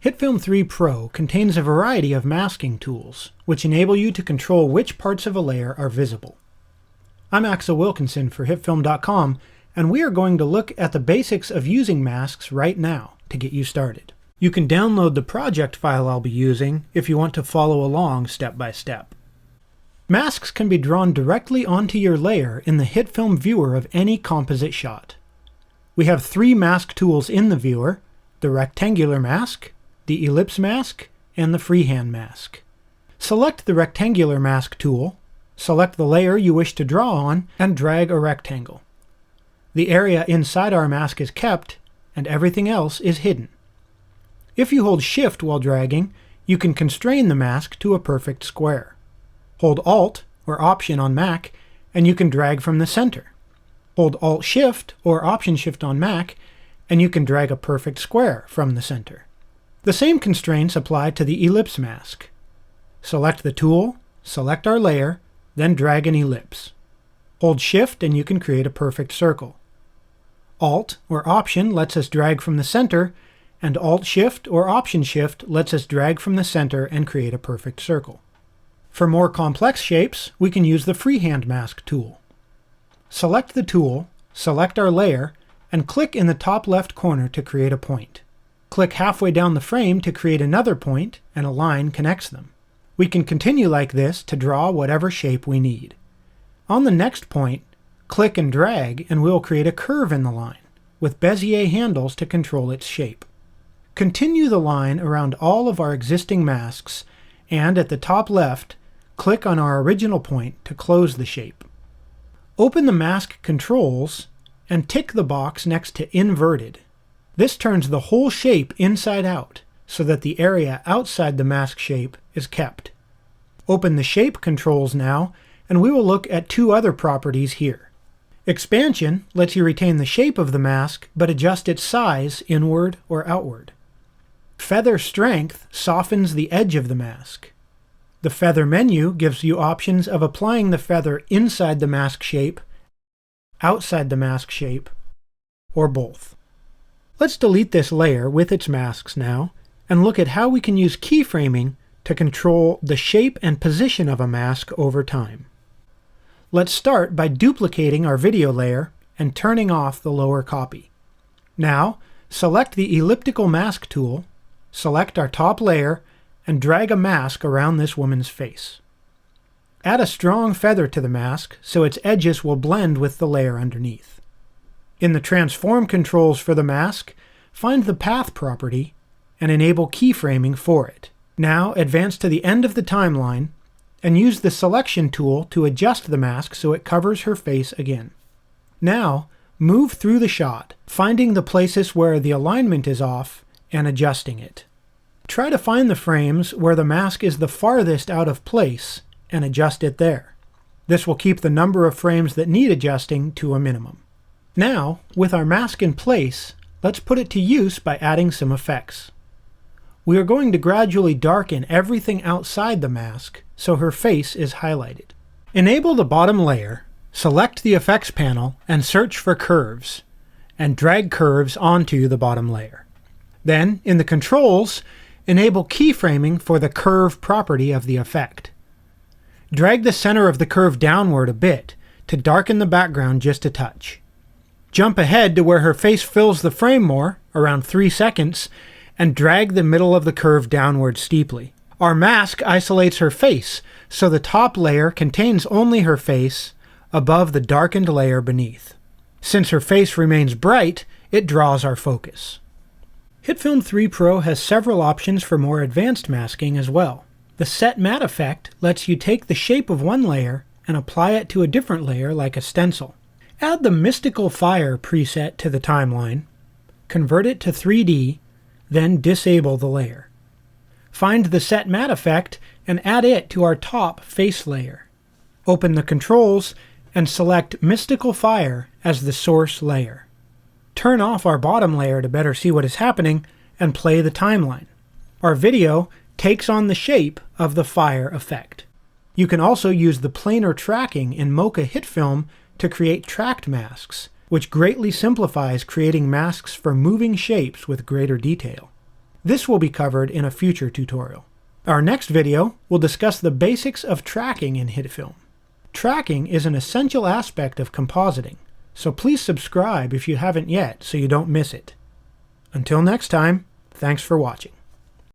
HitFilm 3 Pro contains a variety of masking tools, which enable you to control which parts of a layer are visible. I'm Axel Wilkinson for HitFilm.com, and we are going to look at the basics of using masks right now to get you started. You can download the project file I'll be using if you want to follow along step by step. Masks can be drawn directly onto your layer in the HitFilm viewer of any composite shot. We have three mask tools in the viewer: the rectangular mask, the ellipse mask, and the freehand mask. Select the rectangular mask tool, select the layer you wish to draw on, and drag a rectangle. The area inside our mask is kept, and everything else is hidden. If you hold Shift while dragging, you can constrain the mask to a perfect square. Hold Alt or Option on Mac, and you can drag from the center. Hold Alt-Shift or Option-Shift on Mac, and you can drag a perfect square from the center. The same constraints apply to the ellipse mask. Select the tool, select our layer, then drag an ellipse. Hold Shift and you can create a perfect circle. Alt or Option lets us drag from the center, and Alt-Shift or Option-Shift lets us drag from the center and create a perfect circle. For more complex shapes, we can use the Freehand Mask tool. Select the tool, select our layer, and click in the top left corner to create a point. Click halfway down the frame to create another point, and a line connects them. We can continue like this to draw whatever shape we need. On the next point, click and drag, and we'll create a curve in the line, with Bezier handles to control its shape. Continue the line around all of our existing masks, and at the top left, click on our original point to close the shape. Open the mask controls, and tick the box next to Inverted. This turns the whole shape inside out, so that the area outside the mask shape is kept. Open the Shape controls now, and we will look at two other properties here. Expansion lets you retain the shape of the mask, but adjust its size inward or outward. Feather Strength softens the edge of the mask. The Feather menu gives you options of applying the feather inside the mask shape, outside the mask shape, or both. Let's delete this layer with its masks now, and look at how we can use keyframing to control the shape and position of a mask over time. Let's start by duplicating our video layer and turning off the lower copy. Now, select the Elliptical Mask tool, select our top layer, and drag a mask around this woman's face. Add a strong feather to the mask so its edges will blend with the layer underneath. In the Transform controls for the mask, find the Path property and enable keyframing for it. Now advance to the end of the timeline and use the Selection tool to adjust the mask so it covers her face again. Now move through the shot, finding the places where the alignment is off and adjusting it. Try to find the frames where the mask is the farthest out of place and adjust it there. This will keep the number of frames that need adjusting to a minimum. Now, with our mask in place, let's put it to use by adding some effects. We are going to gradually darken everything outside the mask so her face is highlighted. Enable the bottom layer, select the Effects panel, and search for Curves, and drag curves onto the bottom layer. Then, in the Controls, enable keyframing for the Curve property of the effect. Drag the center of the curve downward a bit to darken the background just a touch. Jump ahead to where her face fills the frame more, around 3 seconds, and drag the middle of the curve downward steeply. Our mask isolates her face, so the top layer contains only her face above the darkened layer beneath. Since her face remains bright, it draws our focus. HitFilm 3 Pro has several options for more advanced masking as well. The Set Matte effect lets you take the shape of one layer and apply it to a different layer like a stencil. Add the Mystical Fire preset to the timeline, convert it to 3D, then disable the layer. Find the Set Matte effect and add it to our top face layer. Open the controls and select Mystical Fire as the source layer. Turn off our bottom layer to better see what is happening and play the timeline. Our video takes on the shape of the fire effect. You can also use the planar tracking in Mocha HitFilm to create tracked masks, which greatly simplifies creating masks for moving shapes with greater detail. This will be covered in a future tutorial. Our next video will discuss the basics of tracking in HitFilm. Tracking is an essential aspect of compositing, so please subscribe if you haven't yet so you don't miss it. Until next time, thanks for watching.